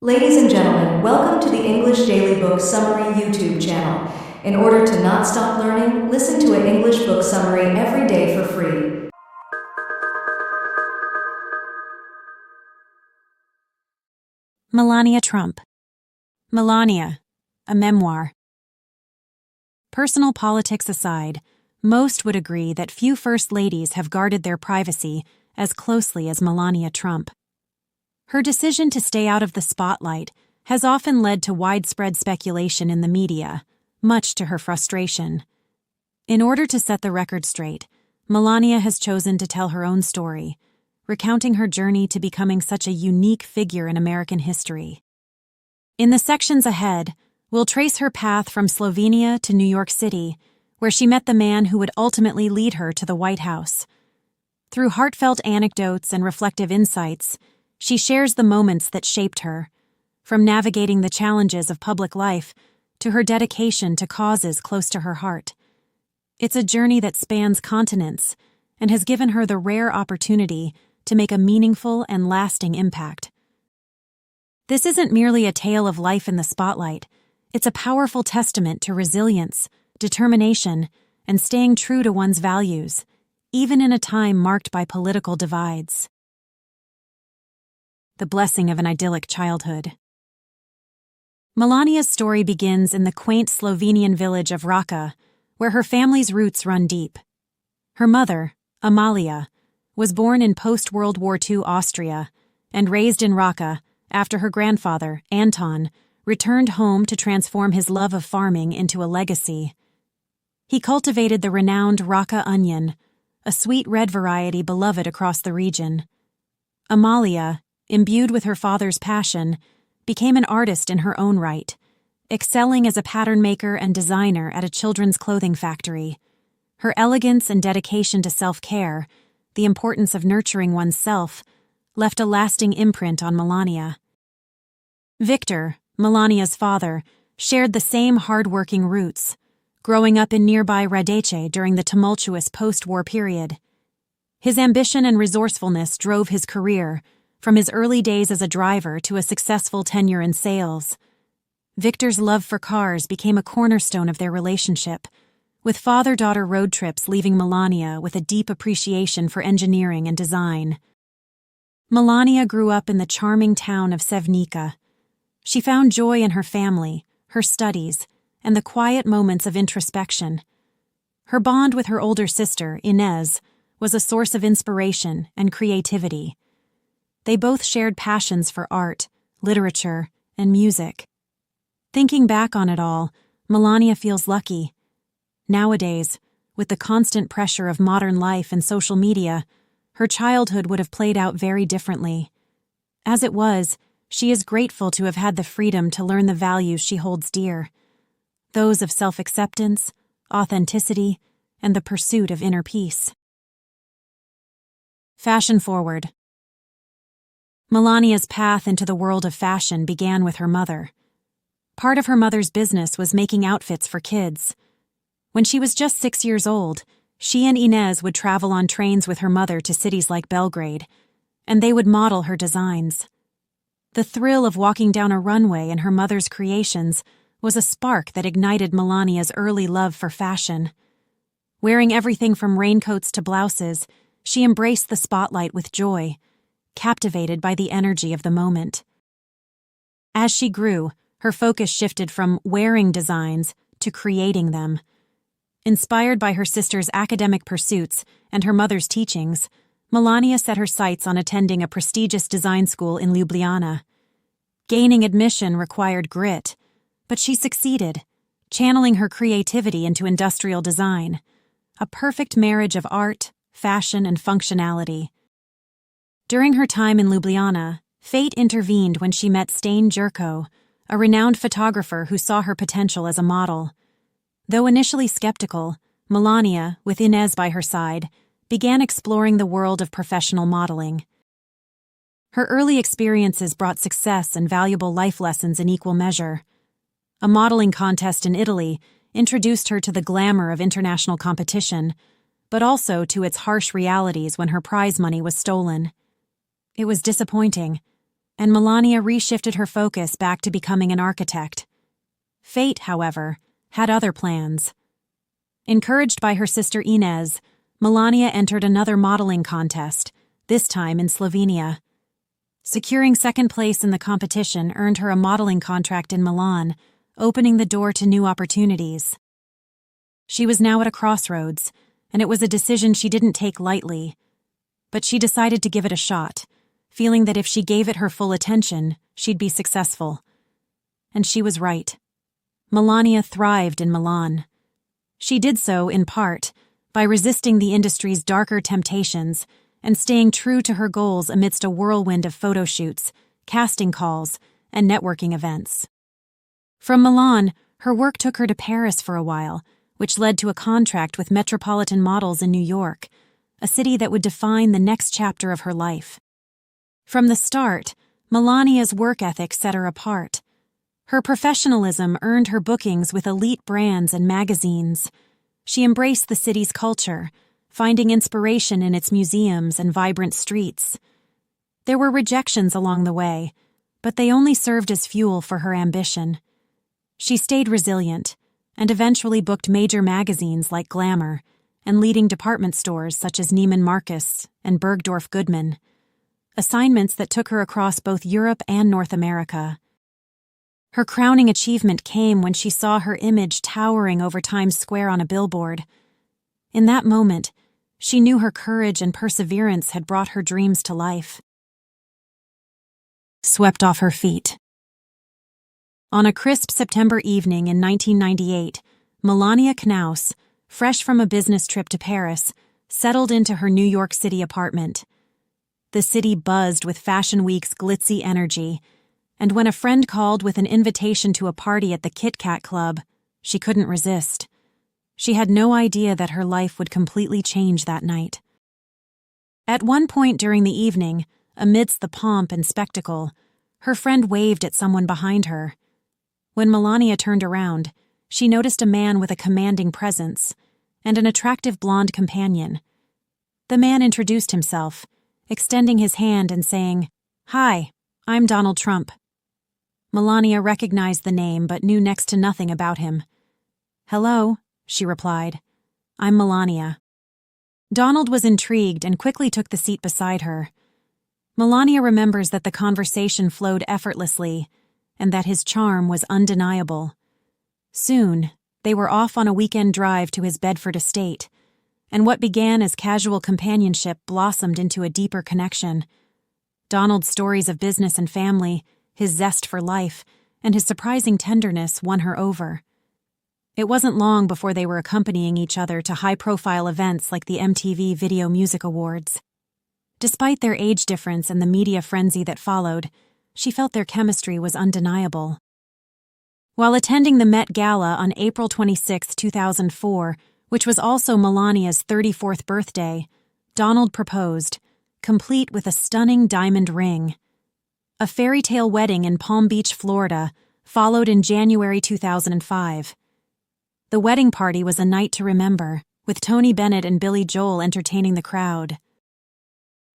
Ladies and gentlemen, welcome to the English Daily Book Summary YouTube channel. In order to not stop learning, listen to an English book summary every day for free. Melania Trump. Melania, a memoir. Personal politics aside, most would agree that few first ladies have guarded their privacy as closely as Melania Trump. Her decision to stay out of the spotlight has often led to widespread speculation in the media, much to her frustration. In order to set the record straight, Melania has chosen to tell her own story, recounting her journey to becoming such a unique figure in American history. In the sections ahead, we'll trace her path from Slovenia to New York City, where she met the man who would ultimately lead her to the White House. Through heartfelt anecdotes and reflective insights, she shares the moments that shaped her, from navigating the challenges of public life to her dedication to causes close to her heart. It's a journey that spans continents and has given her the rare opportunity to make a meaningful and lasting impact. This isn't merely a tale of life in the spotlight. It's a powerful testament to resilience, determination, and staying true to one's values, even in a time marked by political divides. The blessing of an idyllic childhood. Melania's story begins in the quaint Slovenian village of Raka, where her family's roots run deep. Her mother, Amalia, was born in post-World War II Austria and raised in Raka after her grandfather, Anton, returned home to transform his love of farming into a legacy. He cultivated the renowned Raka onion, a sweet red variety beloved across the region. Amalia, imbued with her father's passion, became an artist in her own right, excelling as a pattern maker and designer at a children's clothing factory. Her elegance and dedication to self-care, the importance of nurturing oneself, left a lasting imprint on Melania. Victor, Melania's father, shared the same hard-working roots, growing up in nearby Radece during the tumultuous post-war period. His ambition and resourcefulness drove his career, from his early days as a driver to a successful tenure in sales. Victor's love for cars became a cornerstone of their relationship, with father-daughter road trips leaving Melania with a deep appreciation for engineering and design. Melania grew up in the charming town of Sevnica. She found joy in her family, her studies, and the quiet moments of introspection. Her bond with her older sister, Inez, was a source of inspiration and creativity. They both shared passions for art, literature, and music. Thinking back on it all, Melania feels lucky. Nowadays, with the constant pressure of modern life and social media, her childhood would have played out very differently. As it was, she is grateful to have had the freedom to learn the values she holds dear, those of self-acceptance, authenticity, and the pursuit of inner peace. Fashion forward. Melania's path into the world of fashion began with her mother. Part of her mother's business was making outfits for kids. When she was just 6 years old, she and Inez would travel on trains with her mother to cities like Belgrade, and they would model her designs. The thrill of walking down a runway in her mother's creations was a spark that ignited Melania's early love for fashion. Wearing everything from raincoats to blouses, she embraced the spotlight with joy, captivated by the energy of the moment. As she grew, her focus shifted from wearing designs to creating them. Inspired by her sister's academic pursuits and her mother's teachings, Melania set her sights on attending a prestigious design school in Ljubljana. Gaining admission required grit, but she succeeded, channeling her creativity into industrial design, a perfect marriage of art, fashion, and functionality. During her time in Ljubljana, fate intervened when she met Stane Jurko, a renowned photographer who saw her potential as a model. Though initially skeptical, Melania, with Inez by her side, began exploring the world of professional modeling. Her early experiences brought success and valuable life lessons in equal measure. A modeling contest in Italy introduced her to the glamour of international competition, but also to its harsh realities when her prize money was stolen. It was disappointing, and Melania reshifted her focus back to becoming an architect. Fate, however, had other plans. Encouraged by her sister Inez, Melania entered another modeling contest, this time in Slovenia. Securing second place in the competition earned her a modeling contract in Milan, opening the door to new opportunities. She was now at a crossroads, and it was a decision she didn't take lightly. But she decided to give it a shot, feeling that if she gave it her full attention, she'd be successful. And she was right. Melania thrived in Milan. She did so, in part, by resisting the industry's darker temptations and staying true to her goals amidst a whirlwind of photo shoots, casting calls, and networking events. From Milan, her work took her to Paris for a while, which led to a contract with Metropolitan Models in New York, a city that would define the next chapter of her life. From the start, Melania's work ethic set her apart. Her professionalism earned her bookings with elite brands and magazines. She embraced the city's culture, finding inspiration in its museums and vibrant streets. There were rejections along the way, but they only served as fuel for her ambition. She stayed resilient and eventually booked major magazines like Glamour and leading department stores such as Neiman Marcus and Bergdorf Goodman, assignments that took her across both Europe and North America. Her crowning achievement came when she saw her image towering over Times Square on a billboard. In that moment, she knew her courage and perseverance had brought her dreams to life. Swept off her feet. On a crisp September evening in 1998, Melania Knaus, fresh from a business trip to Paris, settled into her New York City apartment. The city buzzed with Fashion Week's glitzy energy, and when a friend called with an invitation to a party at the Kit Kat Club, she couldn't resist. She had no idea that her life would completely change that night. At one point during the evening, amidst the pomp and spectacle, her friend waved at someone behind her. When Melania turned around, she noticed a man with a commanding presence and an attractive blonde companion. The man introduced himself, extending his hand and saying, "Hi, I'm Donald Trump." Melania recognized the name but knew next to nothing about him. "Hello," she replied. "I'm Melania." Donald was intrigued and quickly took the seat beside her. Melania remembers that the conversation flowed effortlessly and that his charm was undeniable. Soon, they were off on a weekend drive to his Bedford estate, and what began as casual companionship blossomed into a deeper connection. Donald's stories of business and family, his zest for life, and his surprising tenderness won her over. It wasn't long before they were accompanying each other to high-profile events like the MTV Video Music Awards. Despite their age difference and the media frenzy that followed, she felt their chemistry was undeniable. While attending the Met Gala on April 26, 2004, which was also Melania's 34th birthday, Donald proposed, complete with a stunning diamond ring. A fairy tale wedding in Palm Beach, Florida, followed in January 2005. The wedding party was a night to remember, with Tony Bennett and Billy Joel entertaining the crowd.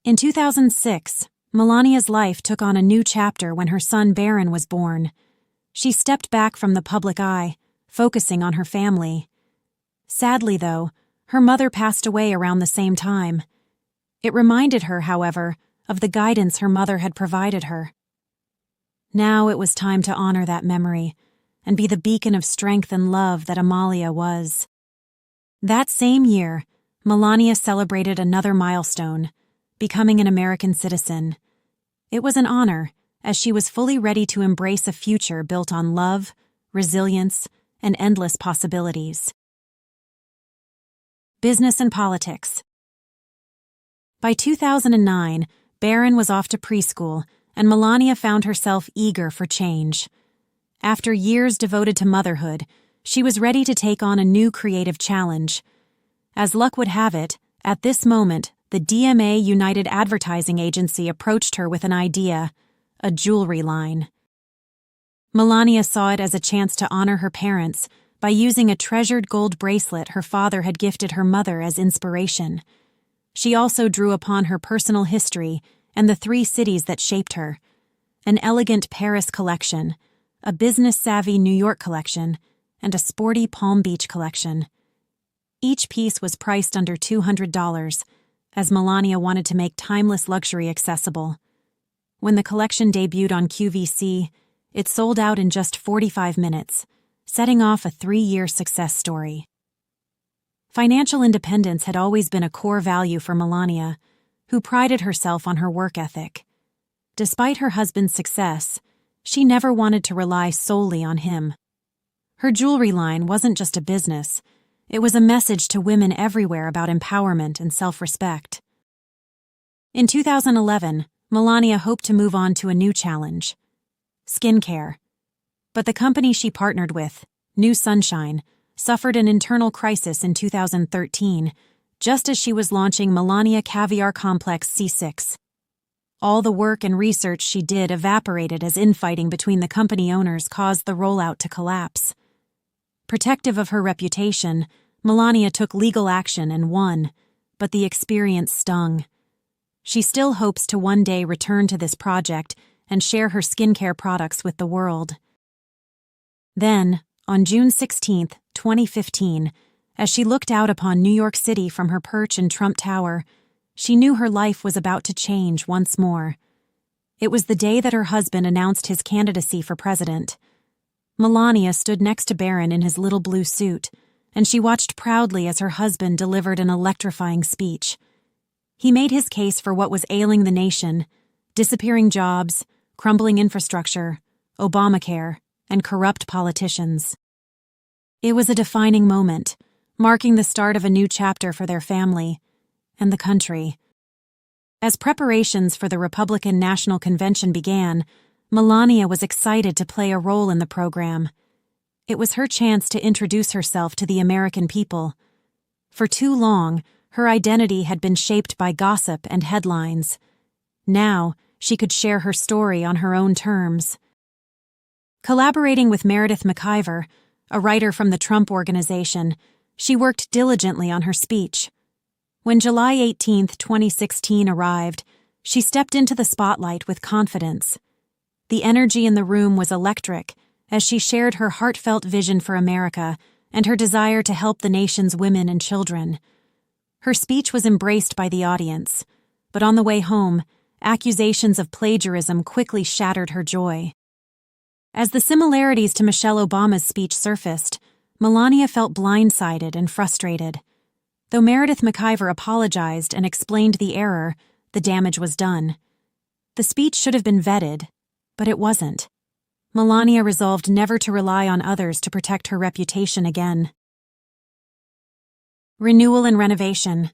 In 2006, Melania's life took on a new chapter when her son Baron was born. She stepped back from the public eye, focusing on her family. Sadly, though, her mother passed away around the same time. It reminded her, however, of the guidance her mother had provided her. Now it was time to honor that memory and be the beacon of strength and love that Amalia was. That same year, Melania celebrated another milestone, becoming an American citizen. It was an honor, as she was fully ready to embrace a future built on love, resilience, and endless possibilities. Business and politics. By 2009, Baron was off to preschool, and Melania found herself eager for change. After years devoted to motherhood, she was ready to take on a new creative challenge. As luck would have it, at this moment, the DMA United Advertising Agency approached her with an idea, a jewelry line. Melania saw it as a chance to honor her parents by using a treasured gold bracelet her father had gifted her mother as inspiration. She also drew upon her personal history and the 3 cities that shaped her. an elegant Paris collection, a business-savvy New York collection, and a sporty Palm Beach collection. Each piece was priced under $200, as Melania wanted to make timeless luxury accessible. When the collection debuted on QVC, it sold out in just 45 minutes, setting off a 3-year success story. Financial independence had always been a core value for Melania, who prided herself on her work ethic. Despite her husband's success, she never wanted to rely solely on him. Her jewelry line wasn't just a business, it was a message to women everywhere about empowerment and self-respect. In 2011, Melania hoped to move on to a new challenge: skincare. But the company she partnered with, New Sunshine, suffered an internal crisis in 2013, just as she was launching Melania Caviar Complex C6. All the work and research she did evaporated as infighting between the company owners caused the rollout to collapse. Protective of her reputation, Melania took legal action and won, but the experience stung. She still hopes to one day return to this project and share her skincare products with the world. Then, on June 16, 2015, as she looked out upon New York City from her perch in Trump Tower, she knew her life was about to change once more. It was the day that her husband announced his candidacy for president. Melania stood next to Barron in his little blue suit, and she watched proudly as her husband delivered an electrifying speech. He made his case for what was ailing the nation: disappearing jobs, crumbling infrastructure, Obamacare, and corrupt politicians. It was a defining moment, marking the start of a new chapter for their family and the country. As preparations for the Republican National Convention began, Melania was excited to play a role in the program. It was her chance to introduce herself to the American people. For too long, her identity had been shaped by gossip and headlines. Now, she could share her story on her own terms. Collaborating with Meredith McIver, a writer from the Trump Organization, she worked diligently on her speech. When July 18, 2016 arrived, she stepped into the spotlight with confidence. The energy in the room was electric as she shared her heartfelt vision for America and her desire to help the nation's women and children. Her speech was embraced by the audience, but on the way home, accusations of plagiarism quickly shattered her joy. As the similarities to Michelle Obama's speech surfaced, Melania felt blindsided and frustrated. Though Meredith McIver apologized and explained the error, the damage was done. The speech should have been vetted, but it wasn't. Melania resolved never to rely on others to protect her reputation again. Renewal and renovation.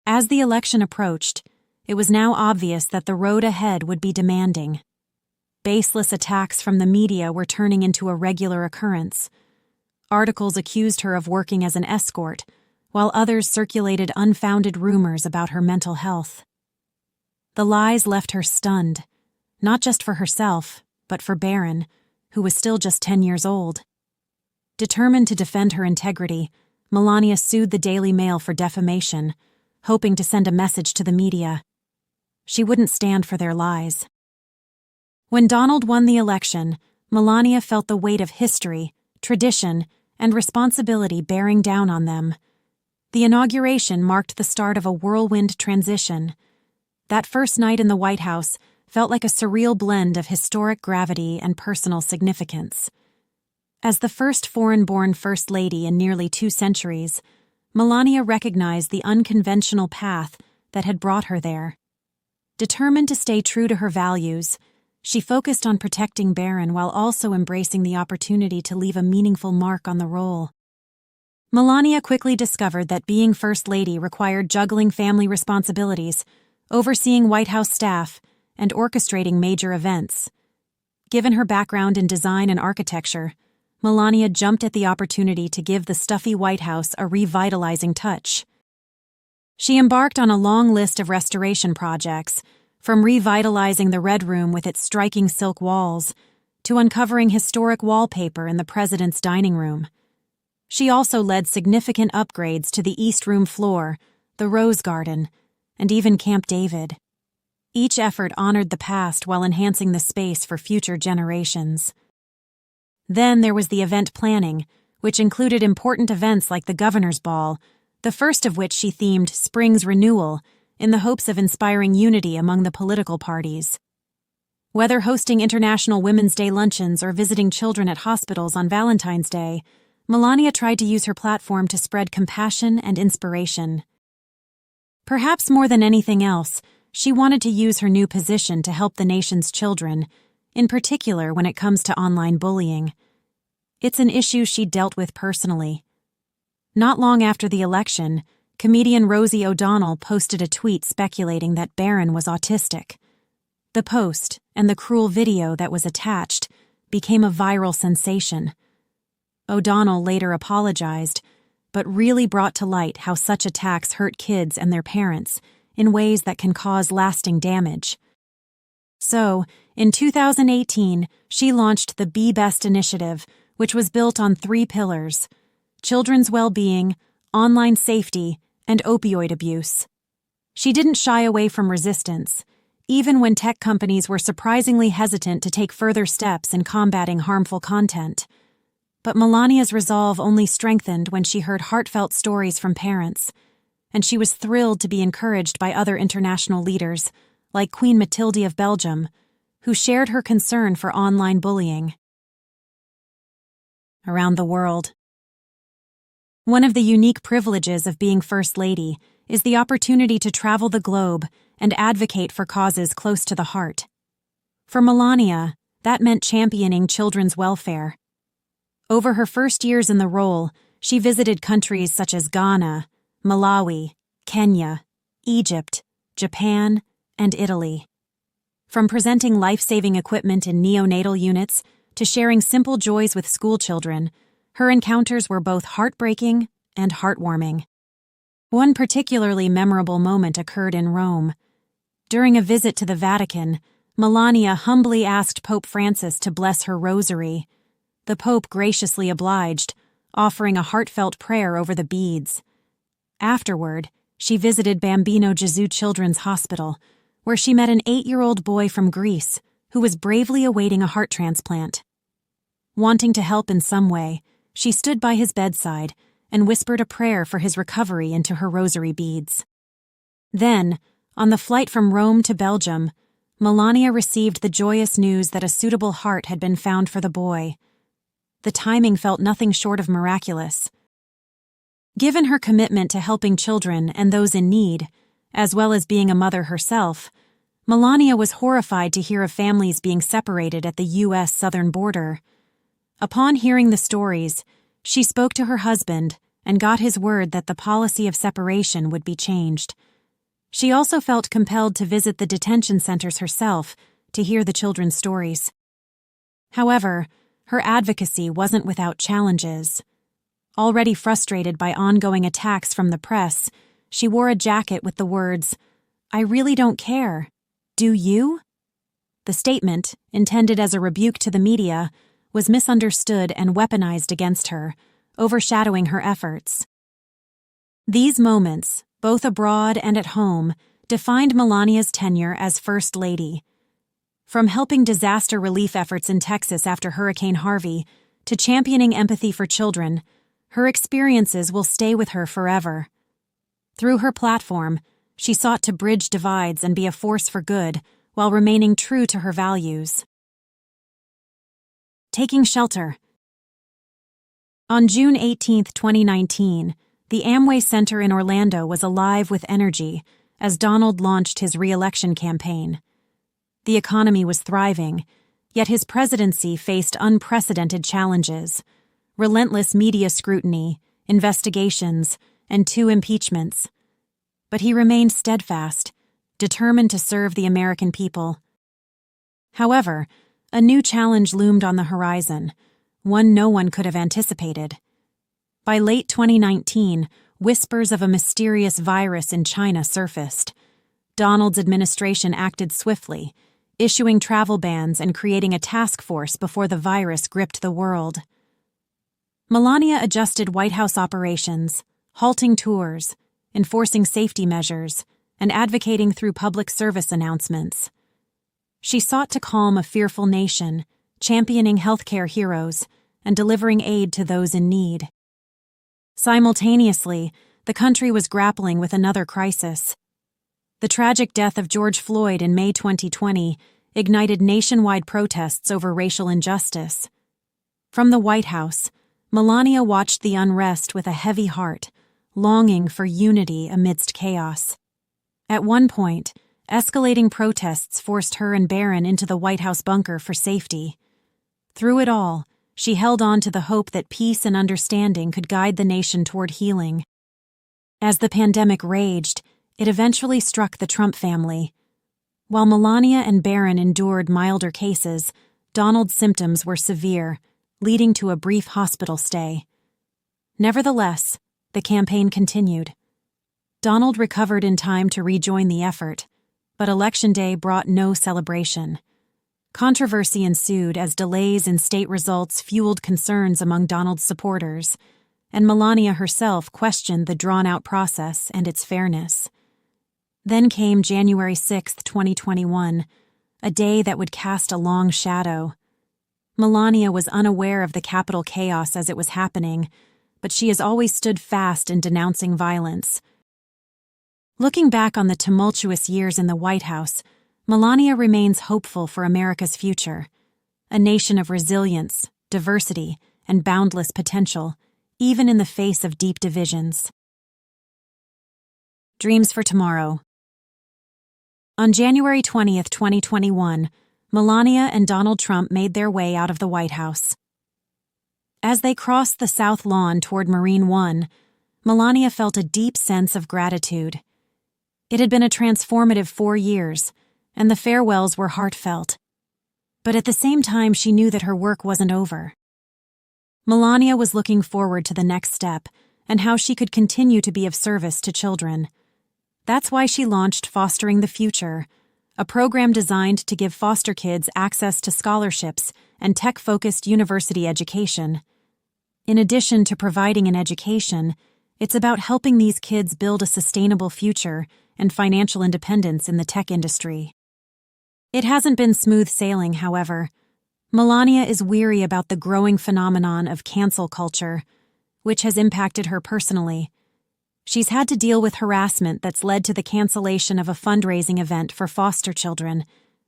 As the election approached, it was now obvious that the road ahead would be demanding. Baseless attacks from the media were turning into a regular occurrence. Articles accused her of working as an escort, while others circulated unfounded rumors about her mental health. The lies left her stunned, not just for herself, but for Barron, who was still just 10 years old. Determined to defend her integrity, Melania sued the Daily Mail for defamation, hoping to send a message to the media. She wouldn't stand for their lies. When Donald won the election, Melania felt the weight of history, tradition, and responsibility bearing down on them. The inauguration marked the start of a whirlwind transition. That first night in the White House felt like a surreal blend of historic gravity and personal significance. As the first foreign-born First Lady in nearly 2 centuries, Melania recognized the unconventional path that had brought her there. Determined to stay true to her values, she focused on protecting Barron while also embracing the opportunity to leave a meaningful mark on the role. Melania quickly discovered that being First Lady required juggling family responsibilities, overseeing White House staff, and orchestrating major events. Given her background in design and architecture, Melania jumped at the opportunity to give the stuffy White House a revitalizing touch. She embarked on a long list of restoration projects, from revitalizing the Red Room with its striking silk walls to uncovering historic wallpaper in the president's dining room. She also led significant upgrades to the East Room floor, the Rose Garden, and even Camp David. Each effort honored the past while enhancing the space for future generations. Then there was the event planning, which included important events like the Governor's Ball, the first of which she themed Spring's Renewal, in the hopes of inspiring unity among the political parties. Whether hosting International Women's Day luncheons or visiting children at hospitals on Valentine's Day, Melania tried to use her platform to spread compassion and inspiration. Perhaps more than anything else, she wanted to use her new position to help the nation's children, in particular when it comes to online bullying. It's an issue she dealt with personally. Not long after the election, comedian Rosie O'Donnell posted a tweet speculating that Barron was autistic. The post, and the cruel video that was attached, became a viral sensation. O'Donnell later apologized, but really brought to light how such attacks hurt kids and their parents in ways that can cause lasting damage. So, in 2018, she launched the Be Best initiative, which was built on 3 pillars: children's well-being, online safety, and opioid abuse. She didn't shy away from resistance, even when tech companies were surprisingly hesitant to take further steps in combating harmful content. But Melania's resolve only strengthened when she heard heartfelt stories from parents, and she was thrilled to be encouraged by other international leaders, like Queen Mathilde of Belgium, who shared her concern for online bullying. Around the world. One of the unique privileges of being First Lady is the opportunity to travel the globe and advocate for causes close to the heart. For Melania, that meant championing children's welfare. Over her first years in the role, she visited countries such as Ghana, Malawi, Kenya, Egypt, Japan, and Italy. From presenting life-saving equipment in neonatal units to sharing simple joys with schoolchildren, her encounters were both heartbreaking and heartwarming. One particularly memorable moment occurred in Rome. During a visit to the Vatican, Melania humbly asked Pope Francis to bless her rosary. The Pope graciously obliged, offering a heartfelt prayer over the beads. Afterward, she visited Bambino Gesù Children's Hospital, where she met an 8-year-old boy from Greece who was bravely awaiting a heart transplant. Wanting to help in some way, she stood by his bedside and whispered a prayer for his recovery into her rosary beads. Then, on the flight from Rome to Belgium, Melania received the joyous news that a suitable heart had been found for the boy. The timing felt nothing short of miraculous. Given her commitment to helping children and those in need, as well as being a mother herself, Melania was horrified to hear of families being separated at the U.S. southern border. Upon hearing the stories, she spoke to her husband and got his word that the policy of separation would be changed. She also felt compelled to visit the detention centers herself to hear the children's stories. However, her advocacy wasn't without challenges. Already frustrated by ongoing attacks from the press, she wore a jacket with the words, "I really don't care. Do you?" The statement, intended as a rebuke to the media, was misunderstood and weaponized against her, overshadowing her efforts. These moments, both abroad and at home, defined Melania's tenure as First Lady. From helping disaster relief efforts in Texas after Hurricane Harvey to championing empathy for children, her experiences will stay with her forever. Through her platform, she sought to bridge divides and be a force for good while remaining true to her values. Taking shelter. On June 18, 2019, the Amway Center in Orlando was alive with energy as Donald launched his re-election campaign. The economy was thriving, yet his presidency faced unprecedented challenges: relentless media scrutiny, investigations, and 2 impeachments. But he remained steadfast, determined to serve the American people. However, a new challenge loomed on the horizon, one no one could have anticipated. By late 2019, whispers of a mysterious virus in China surfaced. Donald's administration acted swiftly, issuing travel bans and creating a task force before the virus gripped the world. Melania adjusted White House operations, halting tours, enforcing safety measures, and advocating through public service announcements. She sought to calm a fearful nation, championing healthcare heroes and delivering aid to those in need. Simultaneously, the country was grappling with another crisis. The tragic death of George Floyd in May 2020 ignited nationwide protests over racial injustice. From the White House, Melania watched the unrest with a heavy heart, longing for unity amidst chaos. At one point, escalating protests forced her and Barron into the White House bunker for safety. Through it all, she held on to the hope that peace and understanding could guide the nation toward healing. As the pandemic raged, it eventually struck the Trump family. While Melania and Barron endured milder cases, Donald's symptoms were severe, leading to a brief hospital stay. Nevertheless, the campaign continued. Donald recovered in time to rejoin the effort, but Election Day brought no celebration. Controversy ensued as delays in state results fueled concerns among Donald's supporters, and Melania herself questioned the drawn-out process and its fairness. Then came January 6, 2021, a day that would cast a long shadow. Melania was unaware of the Capitol chaos as it was happening, but she has always stood fast in denouncing violence. Looking back on the tumultuous years in the White House, Melania remains hopeful for America's future, a nation of resilience, diversity, and boundless potential, even in the face of deep divisions. Dreams for tomorrow. On January 20, 2021, Melania and Donald Trump made their way out of the White House. As they crossed the South Lawn toward Marine One, Melania felt a deep sense of gratitude. It had been a transformative 4 years, and the farewells were heartfelt. But at the same time, she knew that her work wasn't over. Melania was looking forward to the next step and how she could continue to be of service to children. That's why she launched Fostering the Future, a program designed to give foster kids access to scholarships and tech-focused university education. In addition to providing an education, it's about helping these kids build a sustainable future and financial independence in the tech industry. It hasn't been smooth sailing, however. Melania is weary about the growing phenomenon of cancel culture, which has impacted her personally. She's had to deal with harassment that's led to the cancellation of a fundraising event for foster children,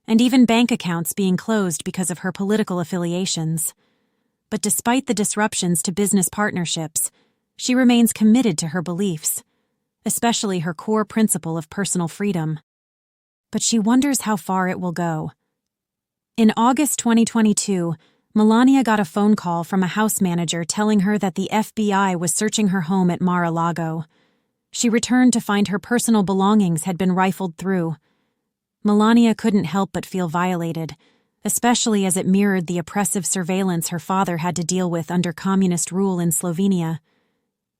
and even bank accounts being closed because of her political affiliations. But despite the disruptions to business partnerships, she remains committed to her beliefs, especially her core principle of personal freedom. But she wonders how far it will go. In August 2022, Melania got a phone call from a house manager telling her that the FBI was searching her home at Mar-a-Lago. She returned to find her personal belongings had been rifled through. Melania couldn't help but feel violated, especially as it mirrored the oppressive surveillance her father had to deal with under communist rule in Slovenia.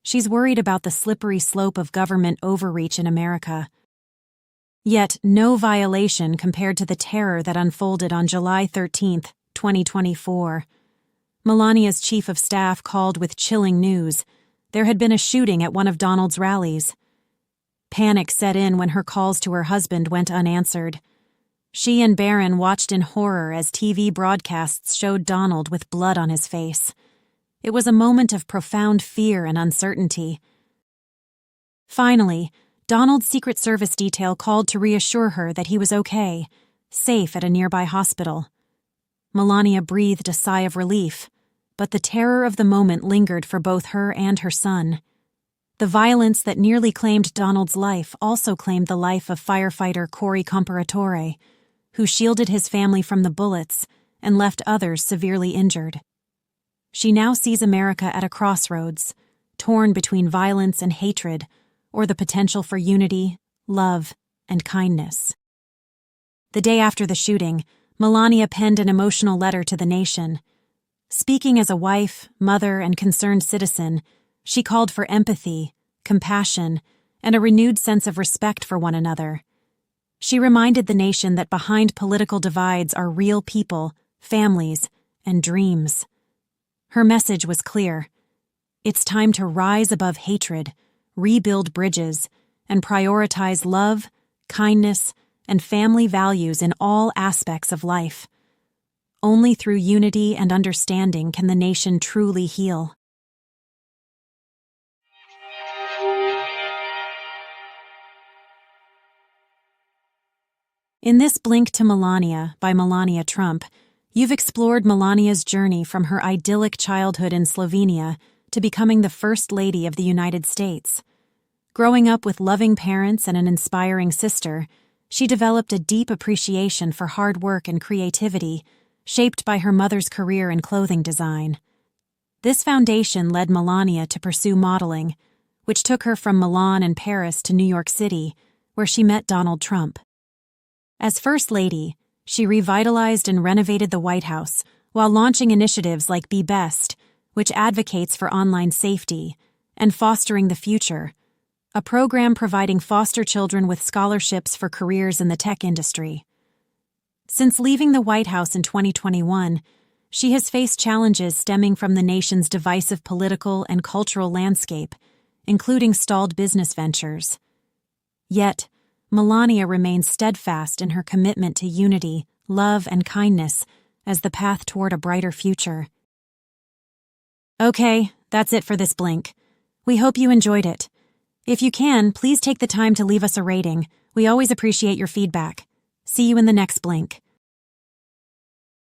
She's worried about the slippery slope of government overreach in America. Yet, no violation compared to the terror that unfolded on July 13, 2024. Melania's chief of staff called with chilling news. There had been a shooting at one of Donald's rallies. Panic set in when her calls to her husband went unanswered. She and Barron watched in horror as TV broadcasts showed Donald with blood on his face. It was a moment of profound fear and uncertainty. Finally, Donald's Secret Service detail called to reassure her that he was okay, safe at a nearby hospital. Melania breathed a sigh of relief, but the terror of the moment lingered for both her and her son. The violence that nearly claimed Donald's life also claimed the life of firefighter Corey Comparatore, who shielded his family from the bullets and left others severely injured. She now sees America at a crossroads, torn between violence and hatred, or the potential for unity, love, and kindness. The day after the shooting, Melania penned an emotional letter to the nation. Speaking as a wife, mother, and concerned citizen, she called for empathy, compassion, and a renewed sense of respect for one another. She reminded the nation that behind political divides are real people, families, and dreams. Her message was clear. It's time to rise above hatred, rebuild bridges, and prioritize love, kindness, and family values in all aspects of life. Only through unity and understanding can the nation truly heal. In this Blink to Melania by Melania Trump, you've explored Melania's journey from her idyllic childhood in Slovenia to becoming the First Lady of the United States. Growing up with loving parents and an inspiring sister, she developed a deep appreciation for hard work and creativity, shaped by her mother's career in clothing design. This foundation led Melania to pursue modeling, which took her from Milan and Paris to New York City, where she met Donald Trump. As First Lady, she revitalized and renovated the White House while launching initiatives like Be Best, which advocates for online safety, and Fostering the Future, a program providing foster children with scholarships for careers in the tech industry. Since leaving the White House in 2021, she has faced challenges stemming from the nation's divisive political and cultural landscape, including stalled business ventures. Yet, Melania remains steadfast in her commitment to unity, love, and kindness as the path toward a brighter future. Okay, that's it for this Blink. We hope you enjoyed it. If you can, please take the time to leave us a rating. We always appreciate your feedback. See you in the next Blink.